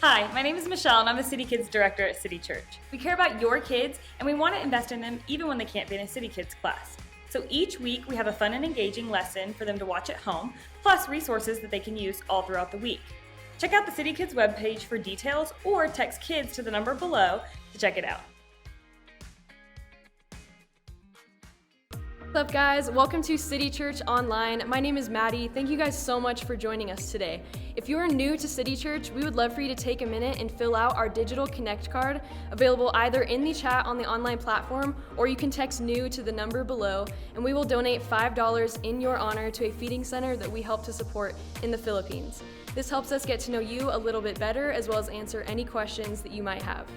Hi, my name is Michelle and I'm the City Kids Director at City Church. We care about your kids and we want to invest in them even when they can't be in a City Kids class. So each week we have a fun and engaging lesson for them to watch at home, plus resources that they can use all throughout the week. Check out the City Kids webpage for details or text KIDS to the number below to check it out. What's up, guys? Welcome to City Church Online. My name is Maddie. Thank you guys so much for joining us today. If you are new to City Church, we would love for you to take a minute and fill out our digital Connect card, available either in the chat on the online platform, or you can text NEW to the number below, and we will donate $5 in your honor to a feeding center that we help to support in the Philippines. This helps us get to know you a little bit better, as well as answer any questions that you might have.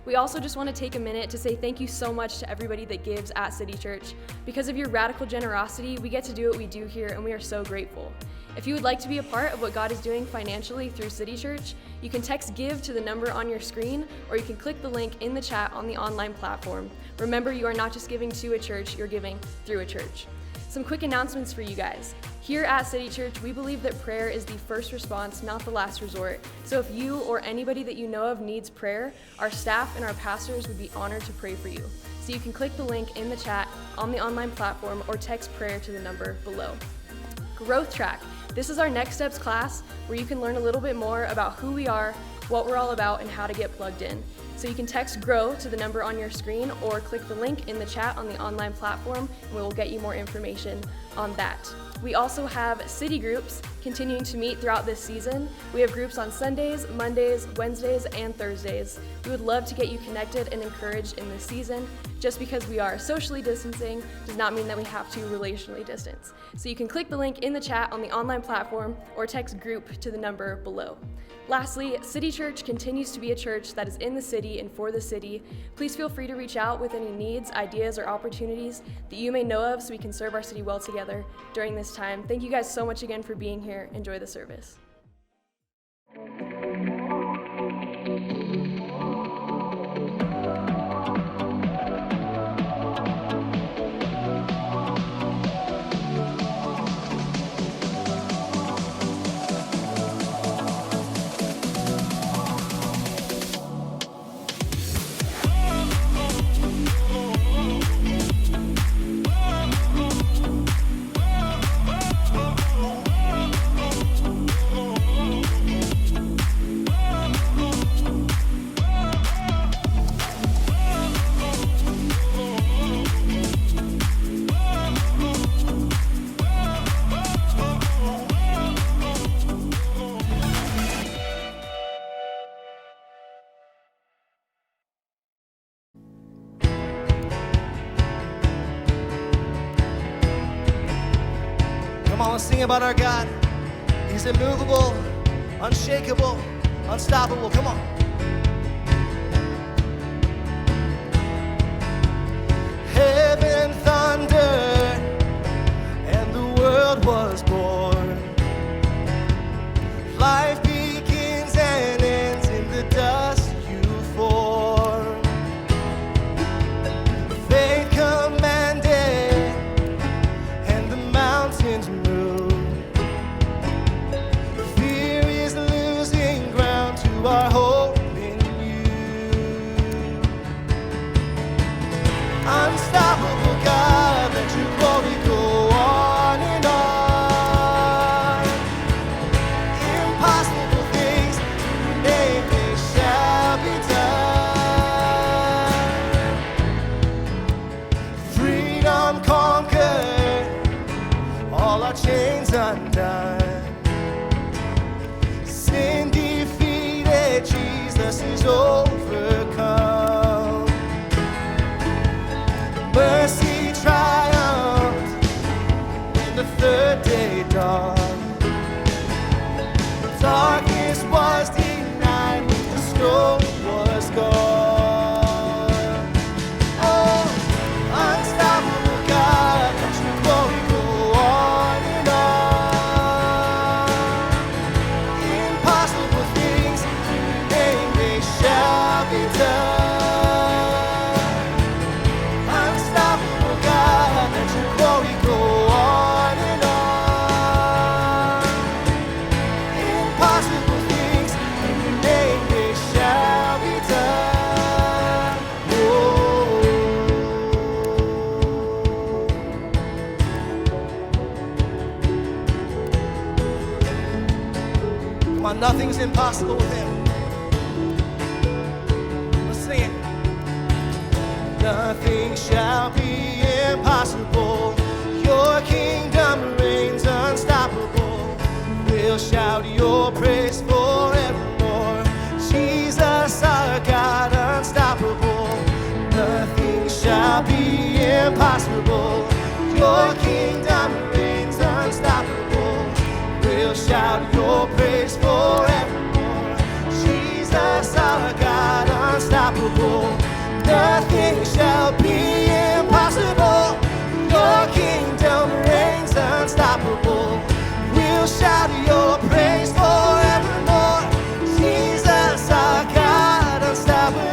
We also just want to take a minute to say thank you so much to everybody that gives at City Church. Because of your radical generosity, we get to do what we do here, and we are so grateful. If you would like to be a part of what God is doing financially through City Church, you can text GIVE to the number on your screen, or you can click the link in the chat on the online platform. Remember, you are not just giving to a church, you're giving through a church. Some quick announcements for you guys. Here at City Church, we believe that prayer is the first response, not the last resort. So if you or anybody that you know of needs prayer, our staff and our pastors would be honored to pray for you. So you can click the link in the chat on the online platform or text prayer to the number below. Growth Track. This is our Next Steps class where you can learn a little bit more about who we are, what we're all about, and how to get plugged in. So you can text GROW to the number on your screen or click the link in the chat on the online platform and we will get you more information on that. We also have city groups continuing to meet throughout this season. We have groups on Sundays, Mondays, Wednesdays, and Thursdays. We would love to get you connected and encouraged in this season. Just because we are socially distancing does not mean that we have to relationally distance. So you can click the link in the chat on the online platform or text GROUP to the number below. Lastly, City Church continues to be a church that is in the city and for the city. Please feel free to reach out with any needs, ideas, or opportunities that you may know of so we can serve our city well together during this time. Thank you guys so much again for being here. Enjoy the service. Come on, let's sing about our God. He's immovable, unshakable, unstoppable. Come on. Heaven thundered, and the world was born. Life begins and ends in the dust you form. Faith commanded, and the mountains moved. Our hope in you. Unstoppable God, let your glory go on and on. Impossible things, in your name they shall be done. Freedom conquered, all our chains undone. Sin defeated, Jesus is overcome. Mercy triumphed when the third day dawned. Darkness was denied when the storm was gone. Oh, unstoppable God, let your glory go on and on. Impossible things, in your name they shall be done. Unstoppable God, let your glory go on and on. Impossible things, in your name they on, nothing's impossible with him. Let's sing it. Nothing shall be impossible. Your kingdom reigns unstoppable. We'll shout your praise forevermore. Jesus, our God, unstoppable. Nothing shall be impossible. Your kingdom reigns unstoppable. We'll shout your praise forevermore. Jesus, our God, unstoppable. Nothing shall be impossible. Your kingdom reigns unstoppable. We'll shout your praise forevermore. Jesus, our God, unstoppable.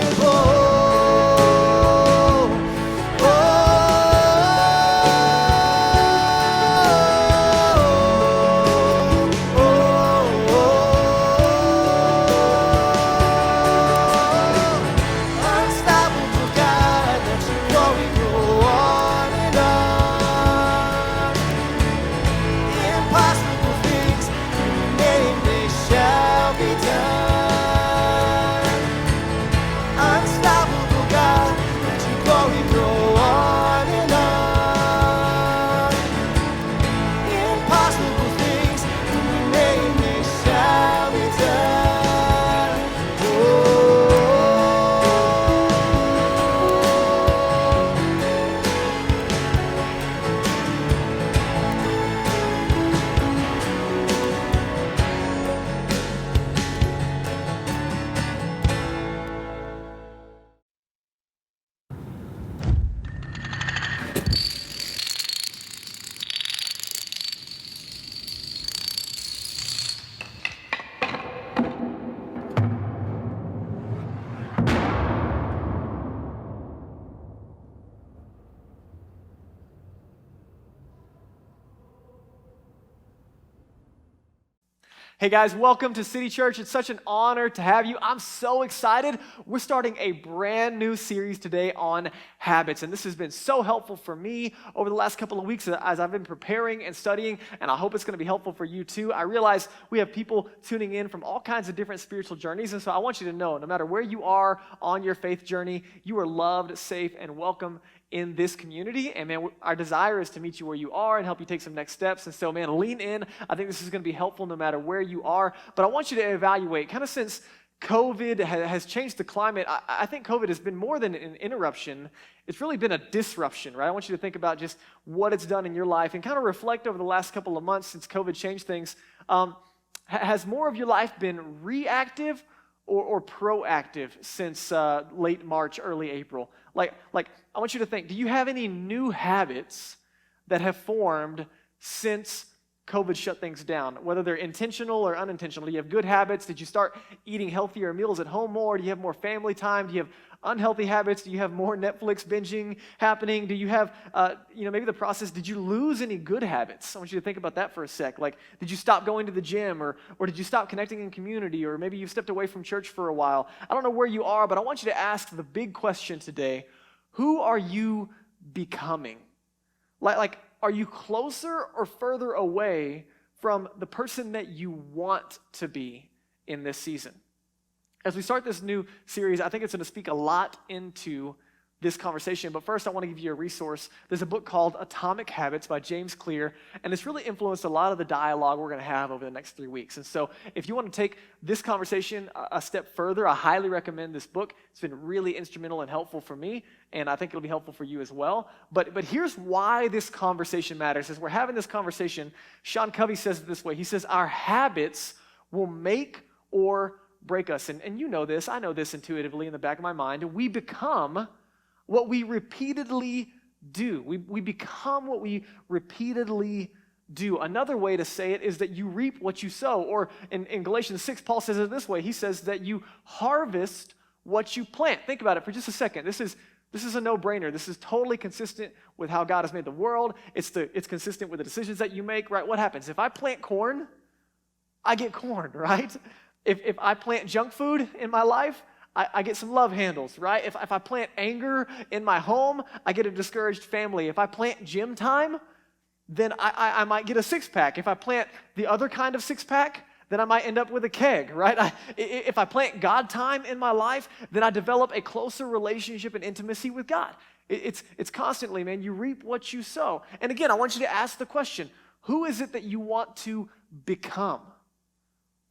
Hey guys, welcome to City Church. It's such an honor to have you. I'm so excited. We're starting a brand new series today on habits, and this has been so helpful for me over the last couple of weeks as I've been preparing and studying, and I hope it's going to be helpful for you too. I realize we have people tuning in from all kinds of different spiritual journeys, and so I want you to know, no matter where you are on your faith journey, you are loved, safe, and welcome in this community. And man, our desire is to meet you where you are and help you take some next steps. And so man, lean in. I think this is going to be helpful no matter where you are. But I want you to evaluate, kind of since COVID has changed the climate, I think COVID has been more than an interruption. It's really been a disruption, right? I want you to think about just what it's done in your life and kind of reflect over the last couple of months since COVID changed things. Has more of your life been reactive or proactive since late March, early April? Like, I want you to think, do you have any new habits that have formed since COVID shut things down, whether they're intentional or unintentional? Do you have good habits? Did you start eating healthier meals at home more? Do you have more family time? Do you have unhealthy habits? Do you have more Netflix binging happening? Do you have, maybe the process, did you lose any good habits? I want you to think about that for a sec. Like, did you stop going to the gym or did you stop connecting in community, or maybe you've stepped away from church for a while? I don't know where you are, but I want you to ask the big question today: who are you becoming? Like, are you closer or further away from the person that you want to be in this season? As we start this new series, I think it's going to speak a lot into this conversation. But first, I want to give you a resource. There's a book called Atomic Habits by James Clear, and it's really influenced a lot of the dialogue we're going to have over the next 3 weeks. And so if you want to take this conversation a step further, I highly recommend this book. It's been really instrumental and helpful for me, and I think it'll be helpful for you as well. But here's why this conversation matters. As we're having this conversation, Sean Covey says it this way. He says, our habits will make or break us. And you know this. I know this intuitively in the back of my mind. We become what we repeatedly do. We become what we repeatedly do. Another way to say it is that you reap what you sow. Or in Galatians 6, Paul says it this way. He says that you harvest what you plant. Think about it for just a second. This is a no-brainer. This is totally consistent with how God has made the world. It's consistent with the decisions that you make, right? What happens? If I plant corn, I get corn, right? If I plant junk food in my life, I get some love handles, right? If I plant anger in my home, I get a discouraged family. If I plant gym time, then I might get a six-pack. If I plant the other kind of six-pack, then I might end up with a keg, right? If I plant God time in my life, then I develop a closer relationship and intimacy with God. It's constantly, man, you reap what you sow. And again, I want you to ask the question, who is it that you want to become?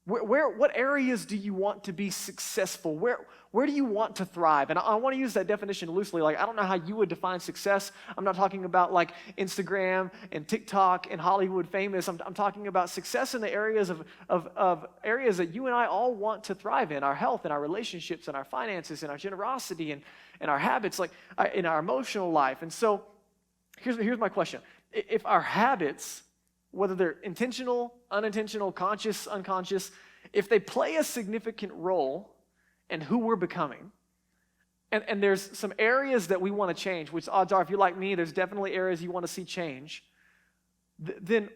What areas do you want to be successful? Where do you want to thrive? And I want to use that definition loosely. Like, I don't know how you would define success. I'm not talking about like Instagram and TikTok and Hollywood famous. I'm talking about success in the areas of areas that you and I all want to thrive in: our health and our relationships and our finances and our generosity and our habits, like in our emotional life. And so here's my question. If our habits, whether they're intentional, unintentional, conscious, unconscious, if they play a significant role in who we're becoming, and there's some areas that we want to change, which odds are, if you're like me, there's definitely areas you want to see change, then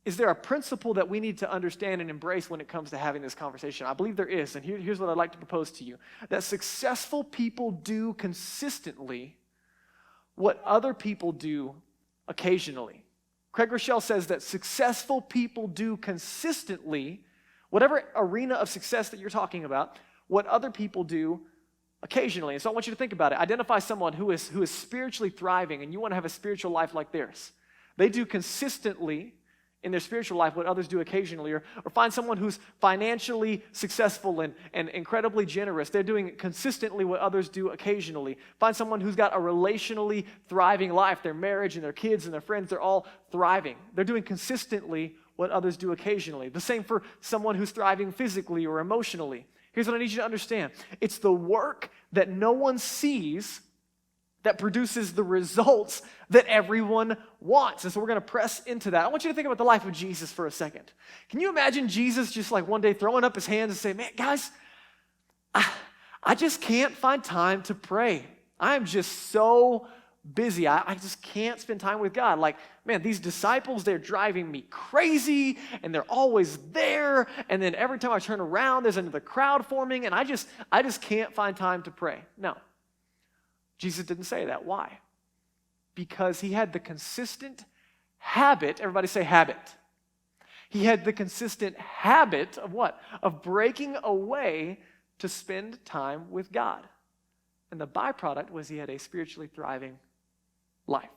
is there a principle that we need to understand and embrace when it comes to having this conversation? I believe there is, and here's what I'd like to propose to you. That successful people do consistently what other people do occasionally. Craig Rochelle says that successful people do consistently, whatever arena of success that you're talking about, what other people do occasionally. And so I want you to think about it. Identify someone who is spiritually thriving, and you want to have a spiritual life like theirs. They do consistently in their spiritual life what others do occasionally, or find someone who's financially successful and incredibly generous. They're doing consistently what others do occasionally. Find someone who's got a relationally thriving life. Their marriage and their kids and their friends, they're all thriving. They're doing consistently what others do occasionally. The same for someone who's thriving physically or emotionally. Here's what I need you to understand. It's the work that no one sees that produces the results that everyone wants. And so we're going to press into that. I want you to think about the life of Jesus for a second. Can you imagine Jesus just like one day throwing up his hands and saying, man, guys, I just can't find time to pray. I am just so busy. I just can't spend time with God. Like, man, these disciples, they're driving me crazy, and they're always there. And then every time I turn around, there's another crowd forming, and I just can't find time to pray. No. Jesus didn't say that. Why? Because he had the consistent habit, everybody say habit. He had the consistent habit of what? Of breaking away to spend time with God. And the byproduct was he had a spiritually thriving life.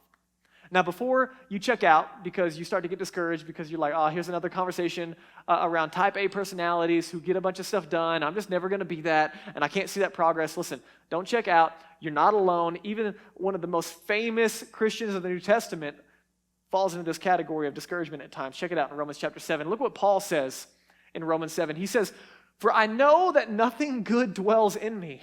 Now, before you check out because you start to get discouraged because you're like, oh, here's another conversation around type A personalities who get a bunch of stuff done. I'm just never going to be that, and I can't see that progress. Listen, don't check out. You're not alone. Even one of the most famous Christians of the New Testament falls into this category of discouragement at times. Check it out in Romans chapter 7. Look what Paul says in Romans 7. He says, for I know that nothing good dwells in me.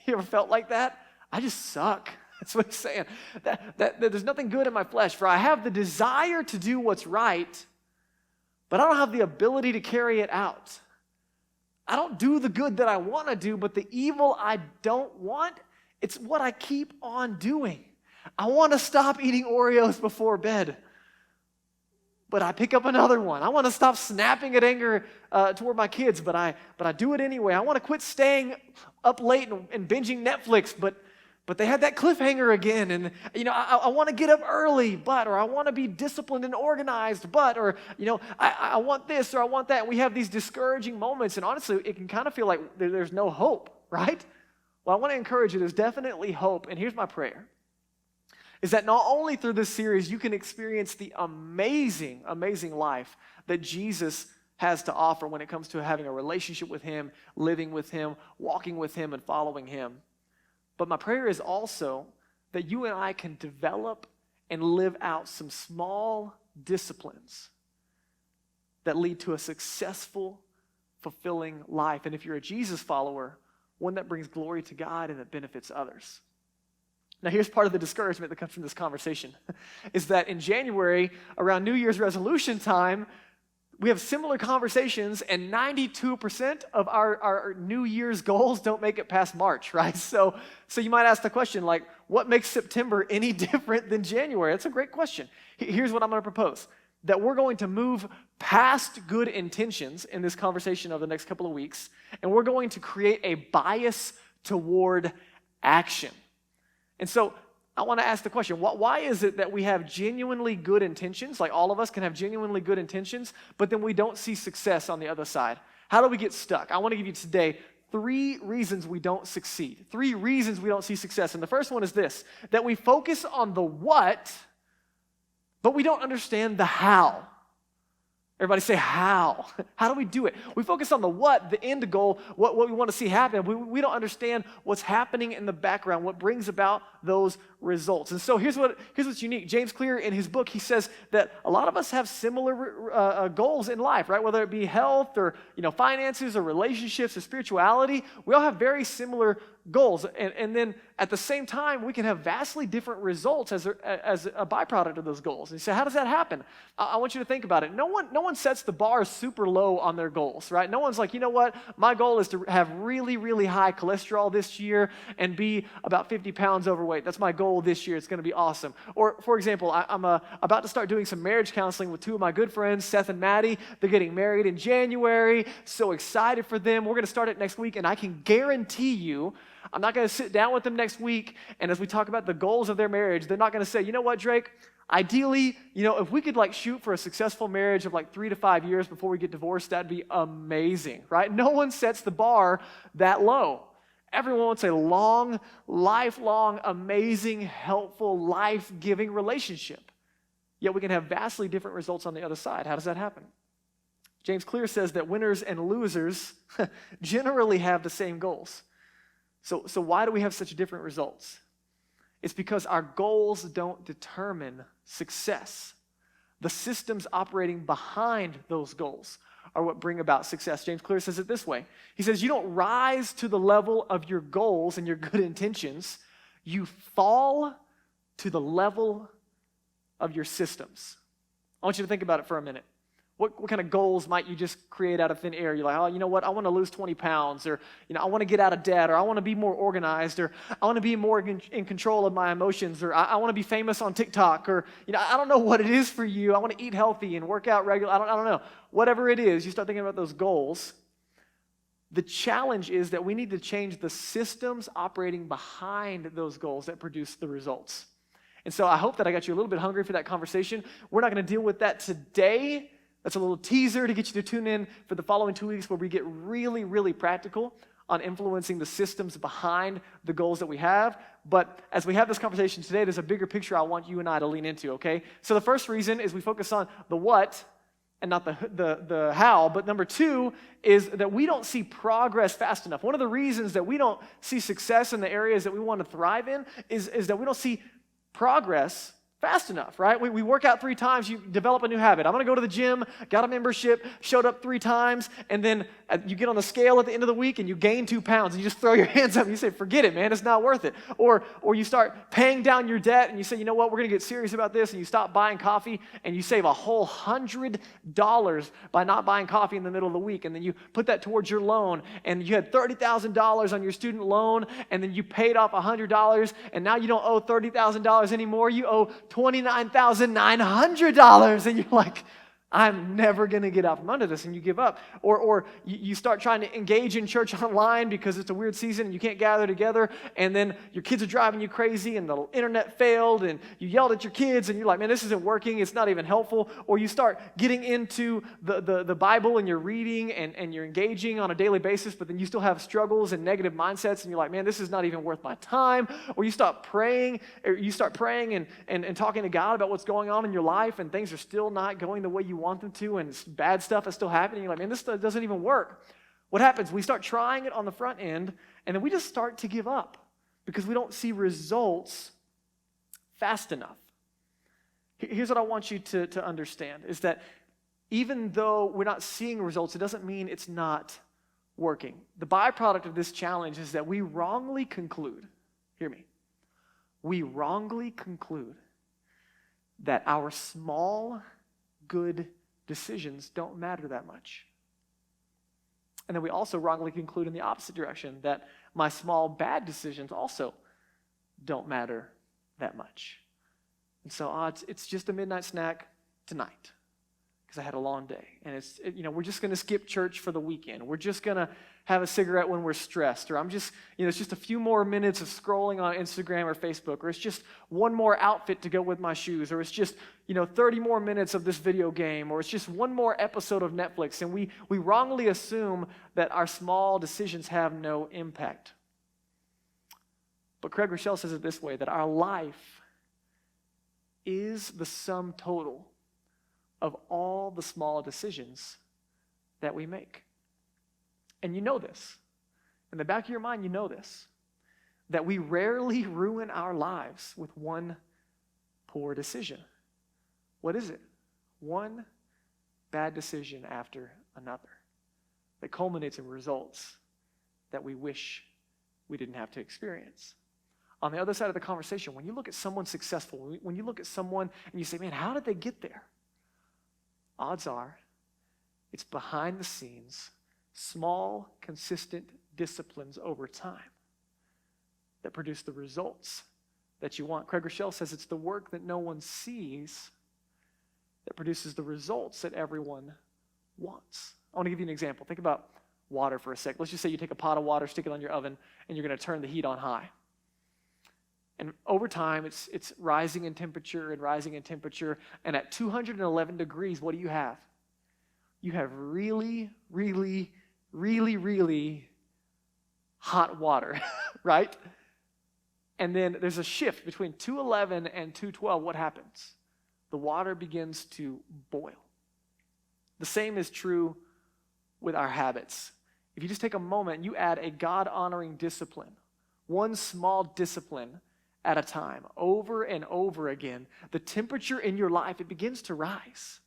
You ever felt like that? I just suck. That's what he's saying. That there's nothing good in my flesh. For I have the desire to do what's right, but I don't have the ability to carry it out. I don't do the good that I want to do, but the evil I don't want, it's what I keep on doing. I want to stop eating Oreos before bed, but I pick up another one. I want to stop snapping at anger toward my kids, but I do it anyway. I want to quit staying up late and binging Netflix, but they had that cliffhanger again, and I want to get up early, or I want to be disciplined and organized, or I want this or I want that. And we have these discouraging moments, and honestly, it can kind of feel like there's no hope, right? Well, I want to encourage you. There's definitely hope, and here's my prayer: is that not only through this series you can experience the amazing, amazing life that Jesus has to offer when it comes to having a relationship with Him, living with Him, walking with Him, and following Him. But my prayer is also that you and I can develop and live out some small disciplines that lead to a successful, fulfilling life. And if you're a Jesus follower, one that brings glory to God and that benefits others. Now, here's part of the discouragement that comes from this conversation, is that in January, around New Year's resolution time, we have similar conversations, and 92% of our New Year's goals don't make it past March, right? So you might ask the question, like, what makes September any different than January? That's a great question. Here's what I'm going to propose: that we're going to move past good intentions in this conversation over the next couple of weeks, and we're going to create a bias toward action. And so I want to ask the question, why is it that we have genuinely good intentions, like all of us can have genuinely good intentions, but then we don't see success on the other side? How do we get stuck? I want to give you today 3 reasons we don't succeed, 3 reasons we don't see success. And the first one is this, that we focus on the what, but we don't understand the how. Everybody say how. How do we do it? We focus on the what, the end goal, what we want to see happen. We don't understand what's happening in the background, what brings about those results. And so here's what's unique. James Clear, in his book, he says that a lot of us have similar goals in life, right? Whether it be health or finances or relationships or spirituality, we all have very similar goals. And then at the same time, we can have vastly different results as a byproduct of those goals. And you say, how does that happen? I want you to think about it. No one sets the bar super low on their goals, right? No one's like, you know what? My goal is to have really, really high cholesterol this year and be about 50 pounds overweight. That's my goal this year. It's going to be awesome. Or, for example, I'm about to start doing some marriage counseling with 2 of my good friends, Seth and Maddie. They're getting married in January. So excited for them. We're going to start it next week, and I can guarantee you, I'm not going to sit down with them next week, and as we talk about the goals of their marriage, they're not going to say, you know what, Drake? Ideally, if we could shoot for a successful marriage of 3 to 5 years before we get divorced, that'd be amazing, right? No one sets the bar that low. Everyone wants a long, lifelong, amazing, helpful, life-giving relationship. Yet we can have vastly different results on the other side. How does that happen? James Clear says that winners and losers generally have the same goals. So why do we have such different results? It's because our goals don't determine success. The systems operating behind those goals are what bring about success. James Clear says it this way. He says, you don't rise to the level of your goals and your good intentions. You fall to the level of your systems. I want you to think about it for a minute. What kind of goals might you just create out of thin air? You're like, oh, you know what? I want to lose 20 pounds, or I want to get out of debt, or I want to be more organized, or I want to be more in control of my emotions, or I want to be famous on TikTok, or I don't know what it is for you. I want to eat healthy and work out regularly. I don't know. Whatever it is, you start thinking about those goals. The challenge is that we need to change the systems operating behind those goals that produce the results. And so I hope that I got you a little bit hungry for that conversation. We're not going to deal with that today. That's a little teaser to get you to tune in for the following 2 weeks where we get really, really practical on influencing the systems behind the goals that we have. But as we have this conversation today, there's a bigger picture I want you and I to lean into, okay? So the first reason is we focus on the what and not the how. But number 2 is that we don't see progress fast enough. One of the reasons that we don't see success in the areas that we want to thrive in is that we don't see progress fast enough, right? We work out 3 times, you develop a new habit. I'm going to go to the gym, got a membership, showed up 3 times, and then you get on the scale at the end of the week and you gain 2 pounds and you just throw your hands up and you say, forget it, man, it's not worth it. Or you start paying down your debt and you say, you know what, we're going to get serious about this, and you stop buying coffee and you save a whole $100 by not buying coffee in the middle of the week, and then you put that towards your loan, and you had $30,000 on your student loan, and then you paid off $100, and now you don't owe $30,000 anymore, you owe $29,900, and you're like, I'm never going to get out from under this, and you give up. Or you start trying to engage in church online because it's a weird season and you can't gather together, and then your kids are driving you crazy and the internet failed and you yelled at your kids and you're like, man, this isn't working, it's not even helpful. Or you start getting into the Bible and you're reading and you're engaging on a daily basis, but then you still have struggles and negative mindsets and you're like, man, this is not even worth my time. Or you start praying and talking to God about what's going on in your life, and things are still not going the way you want them to, and bad stuff is still happening. You're like, man, this stuff doesn't even work. What happens? We start trying it on the front end, and then we just start to give up because we don't see results fast enough. Here's what I want you to understand, is that even though we're not seeing results, it doesn't mean it's not working. The byproduct of this challenge is that we wrongly conclude, hear me, we wrongly conclude that our small, good decisions don't matter that much. And then we also wrongly conclude in the opposite direction, that my small, bad decisions also don't matter that much. And so, it's just a midnight snack tonight. because I had a long day. And we're just going to skip church for the weekend. We're just going to have a cigarette when we're stressed. Or it's just a few more minutes of scrolling on Instagram or Facebook. Or it's just one more outfit to go with my shoes. Or it's just, 30 more minutes of this video game. Or it's just one more episode of Netflix. And we wrongly assume that our small decisions have no impact. But Craig Rochelle says it this way, that our life is the sum total of all the small decisions that we make. And you know this. In the back of your mind, you know this. That we rarely ruin our lives with one poor decision. What is it? One bad decision after another that culminates in results that we wish we didn't have to experience. On the other side of the conversation, when you look at someone successful, when you look at someone and you say, man, how did they get there? Odds are it's behind the scenes, small, consistent disciplines over time that produce the results that you want. Craig Rochelle says it's the work that no one sees that produces the results that everyone wants. I want to give you an example. Think about water for a sec. Let's just say you take a pot of water, stick it on your oven, and you're going to turn the heat on high. And over time, it's rising in temperature and rising in temperature. And at 211 degrees, what do you have? You have really, really, really, really hot water, right? And then there's a shift between 211 and 212. What happens? The water begins to boil. The same is true with our habits. If you just take a moment and you add a God-honoring discipline, one small discipline at a time, over and over again, the temperature in your life, it begins to rise.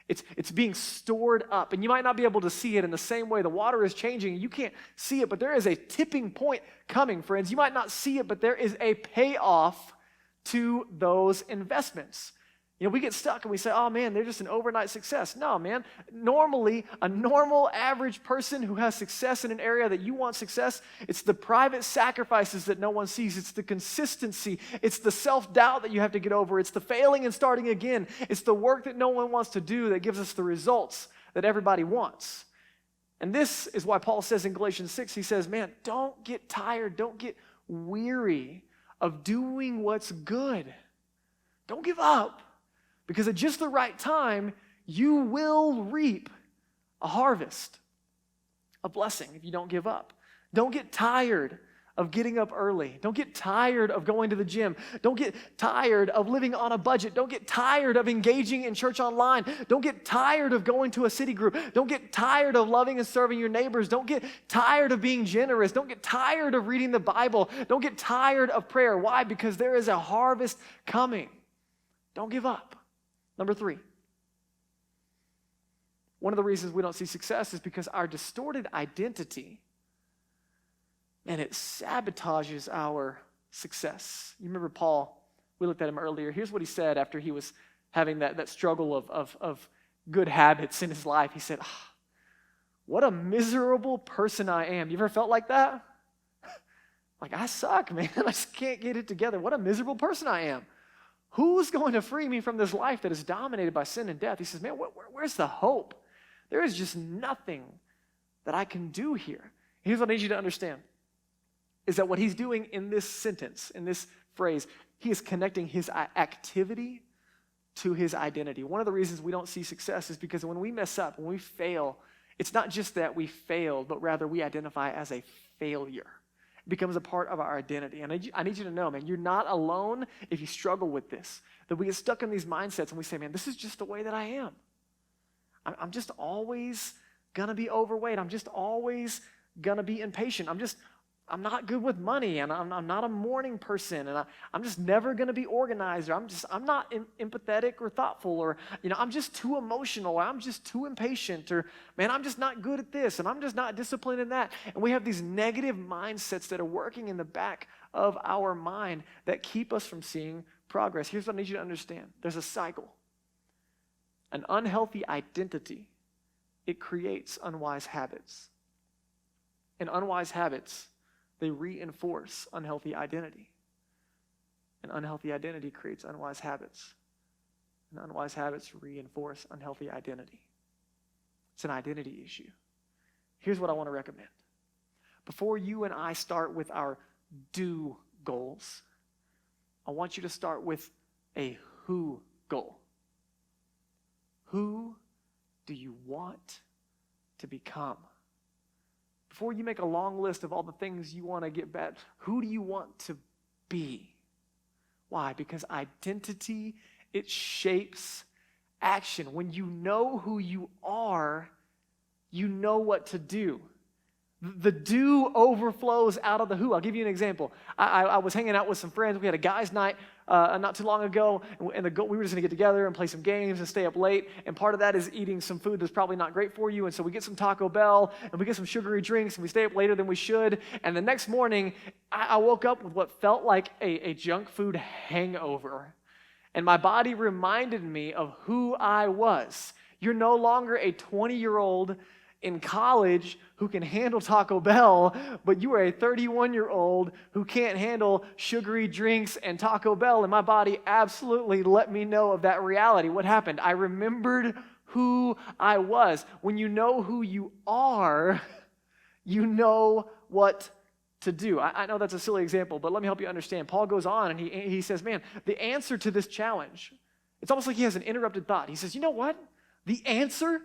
It's being stored up, and you might not be able to see it in the same way. The water is changing, and you can't see it, but there is a tipping point coming, friends. You might not see it, but there is a payoff to those investments. We get stuck and we say, oh man, they're just an overnight success. No, man. Normally, a normal average person who has success in an area that you want success, it's the private sacrifices that no one sees. It's the consistency. It's the self-doubt that you have to get over. It's the failing and starting again. It's the work that no one wants to do that gives us the results that everybody wants. And this is why Paul says in Galatians 6, he says, man, don't get tired. Don't get weary of doing what's good. Don't give up. Because at just the right time, you will reap a harvest, a blessing if you don't give up. Don't get tired of getting up early. Don't get tired of going to the gym. Don't get tired of living on a budget. Don't get tired of engaging in church online. Don't get tired of going to a city group. Don't get tired of loving and serving your neighbors. Don't get tired of being generous. Don't get tired of reading the Bible. Don't get tired of prayer. Why? Because there is a harvest coming. Don't give up. Number 3, one of the reasons we don't see success is because our distorted identity, and it sabotages our success. You remember Paul, we looked at him earlier. Here's what he said after he was having that struggle of good habits in his life. He said, what a miserable person I am. You ever felt like that? Like, I suck, man. I just can't get it together. What a miserable person I am. Who's going to free me from this life that is dominated by sin and death? He says, man, where's the hope? There is just nothing that I can do here. Here's what I need you to understand, is that what he's doing in this sentence, in this phrase, he is connecting his activity to his identity. One of the reasons we don't see success is because when we mess up, when we fail, it's not just that we failed, but rather we identify as a failure. It becomes a part of our identity. And I need you to know, man, you're not alone if you struggle with this. That we get stuck in these mindsets and we say, man, this is just the way that I am. I'm just always going to be overweight. I'm just always going to be impatient. I'm not good with money, and I'm not a morning person, and I'm just never going to be organized, or I'm not empathetic or thoughtful, or I'm just too emotional, or I'm just too impatient, or man, I'm just not good at this, and I'm just not disciplined in that. And we have these negative mindsets that are working in the back of our mind that keep us from seeing progress. Here's what I need you to understand. There's a cycle. An unhealthy identity, it creates unwise habits. And unwise habits, they reinforce unhealthy identity. And unhealthy identity creates unwise habits. And unwise habits reinforce unhealthy identity. It's an identity issue. Here's what I want to recommend. Before you and I start with our do goals, I want you to start with a who goal. Who do you want to become? Before you make a long list of all the things you want to get better, who do you want to be? Why? Because identity, it shapes action. When you know who you are, you know what to do. The do overflows out of the who. I'll give you an example. I was hanging out with some friends. We had a guys' night not too long ago, and we were just going to get together and play some games and stay up late, and part of that is eating some food that's probably not great for you, and so we get some Taco Bell, and we get some sugary drinks, and we stay up later than we should, and the next morning, I woke up with what felt like a junk food hangover, and my body reminded me of who I was. You're no longer a 20-year-old in college who can handle Taco Bell, but you are a 31-year-old who can't handle sugary drinks and Taco Bell, and my body absolutely let me know of that reality. What happened? I remembered who I was. When you know who you are, you know what to do. I know that's a silly example, but let me help you understand. Paul goes on and he says, man, the answer to this challenge, it's almost like he has an interrupted thought. He says, you know what? The answer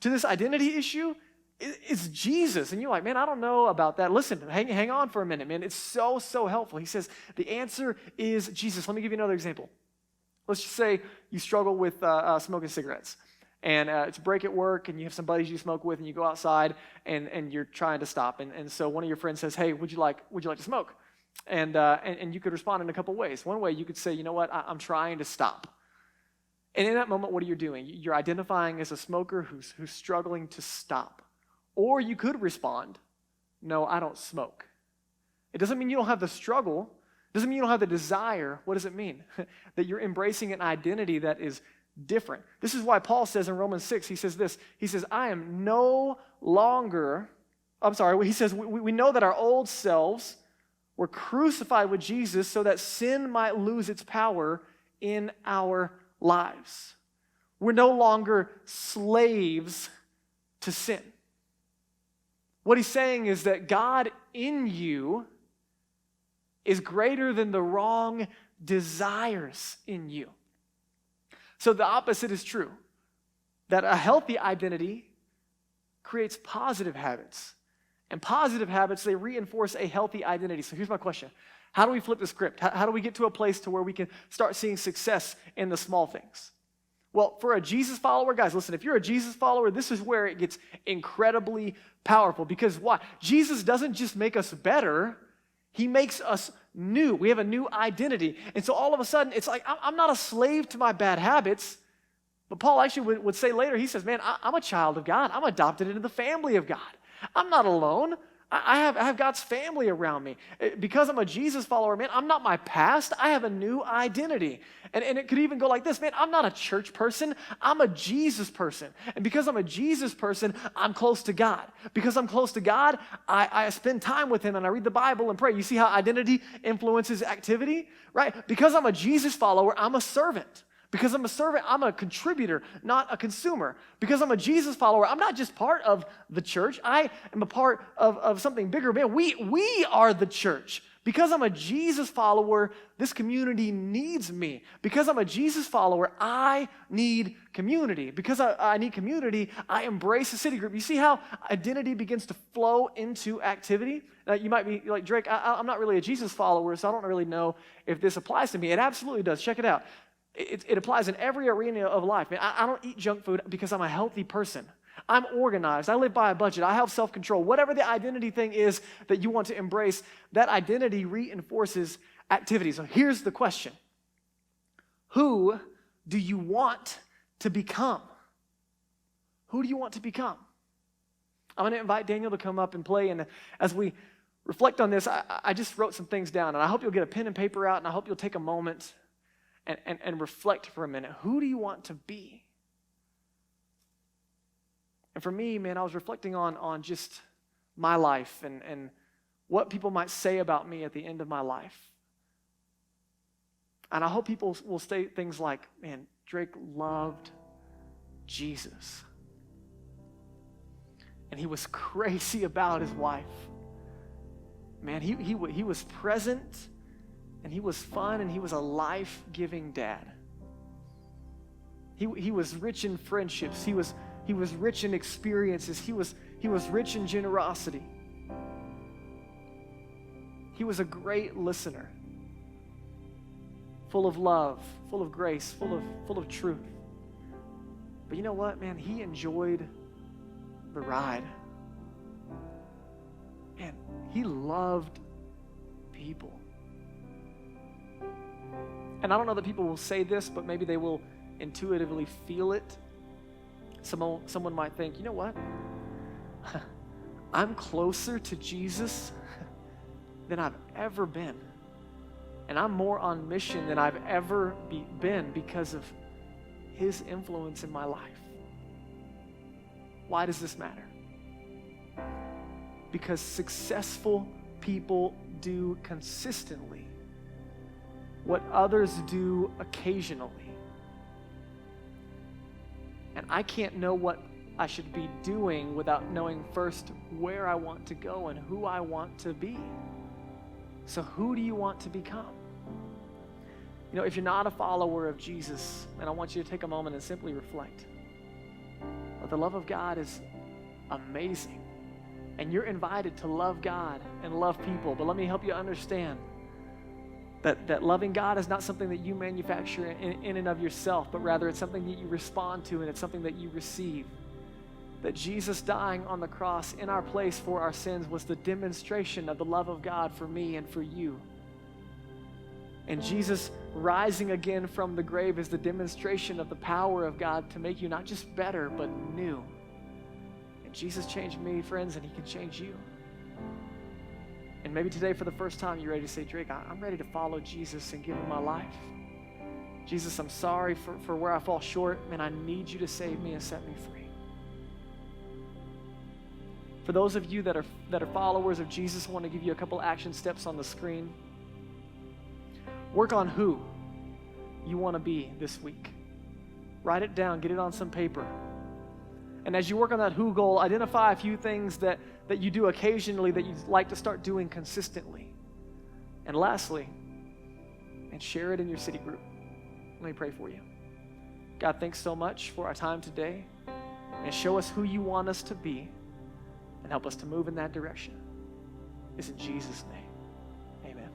to this identity issue is Jesus. And you're like, man, I don't know about that. Listen, hang on for a minute, man. It's so helpful. He says, the answer is Jesus. Let me give you another example. Let's just say you struggle with smoking cigarettes. And it's a break at work, and you have some buddies you smoke with, and you go outside, and you're trying to stop. And so one of your friends says, hey, would you like to smoke? And you could respond in a couple ways. One way, you could say, you know what, I'm trying to stop. And in that moment, what are you doing? You're identifying as a smoker who's struggling to stop. Or you could respond, no, I don't smoke. It doesn't mean you don't have the struggle. It doesn't mean you don't have the desire. What does it mean? That you're embracing an identity that is different. This is why Paul says in Romans 6, he says this. He says, I am no longer, he says, we know that our old selves were crucified with Jesus so that sin might lose its power in our lives. We're no longer slaves to sin. What he's saying is that God in you is greater than the wrong desires in you. So the opposite is true, that a healthy identity creates positive habits. And positive habits, they reinforce a healthy identity. So here's my question. How do we flip the script? How do we get to a place to where we can start seeing success in the small things? Well, for a Jesus follower, guys, listen, if you're a Jesus follower, this is where it gets incredibly powerful. Because why? Jesus doesn't just make us better, he makes us new. We have a new identity. And so all of a sudden, it's like, I'm not a slave to my bad habits. But Paul actually would say later, he says, man, I'm a child of God. I'm adopted into the family of God. I'm not alone. I have God's family around me. Because I'm a Jesus follower, man, I'm not my past. I have a new identity. And it could even go like this, man, I'm not a church person. I'm a Jesus person. And because I'm a Jesus person, I'm close to God. Because I'm close to God, I spend time with him and I read the Bible and pray. You see how identity influences activity, right? Because I'm a Jesus follower, I'm a servant. Because I'm a servant, I'm a contributor, not a consumer. Because I'm a Jesus follower, I'm not just part of the church. I am a part of something bigger. Man, we are the church. Because I'm a Jesus follower, this community needs me. Because I'm a Jesus follower, I need community. Because I need community, I embrace a city group. You see how identity begins to flow into activity? You might be like, Drake, I'm not really a Jesus follower, so I don't really know if this applies to me. It absolutely does. Check it out. It applies in every arena of life. Man, I don't eat junk food because I'm a healthy person. I'm organized. I live by a budget. I have self-control. Whatever the identity thing is that you want to embrace, that identity reinforces activity. So here's the question. Who do you want to become? Who do you want to become? I'm going to invite Daniel to come up and play. And as we reflect on this, I just wrote some things down. And I hope you'll get a pen and paper out. And I hope you'll take a moment and reflect for a minute. Who do you want to be? And for me, man, I was reflecting on just my life and what people might say about me at the end of my life. And I hope people will say things like, man, Drake loved Jesus. And he was crazy about his wife. Man, he was present, and he was fun, and he was a life-giving dad. He was rich in friendships. He was rich in experiences. He was rich in generosity. He was a great listener, full of love, full of grace, full of truth. But you know what, man? He enjoyed the ride. Man, he loved people. And I don't know that people will say this, but maybe they will intuitively feel it. Someone might think, you know what? I'm closer to Jesus than I've ever been. And I'm more on mission than I've ever been because of his influence in my life. Why does this matter? Because successful people do consistently what others do occasionally. And I can't know what I should be doing without knowing first where I want to go and who I want to be. So who do you want to become? You know, if you're not a follower of Jesus, and I want you to take a moment and simply reflect. But the love of God is amazing. And you're invited to love God and love people. But let me help you understand that loving God is not something that you manufacture in and of yourself, but rather it's something that you respond to, and it's something that you receive. That Jesus dying on the cross in our place for our sins was the demonstration of the love of God for me and for you. And Jesus rising again from the grave is the demonstration of the power of God to make you not just better, but new. And Jesus changed me, friends, and he can change you. And maybe today for the first time you're ready to say, Drake, I'm ready to follow Jesus and give him my life. Jesus, I'm sorry for where I fall short. Man, I need you to save me and set me free. For those of you that are followers of Jesus, I want to give you a couple action steps on the screen. Work on who you want to be this week. Write it down, get it on some paper. And as you work on that who goal, identify a few things that you do occasionally that you'd like to start doing consistently. And lastly, and share it in your city group. Let me pray for you. God, thanks so much for our time today. And show us who you want us to be and help us to move in that direction. It's in Jesus' name. Amen.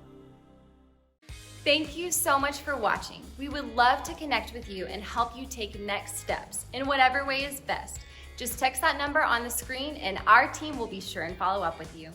Thank you so much for watching. We would love to connect with you and help you take next steps in whatever way is best. Just text that number on the screen and our team will be sure and follow up with you.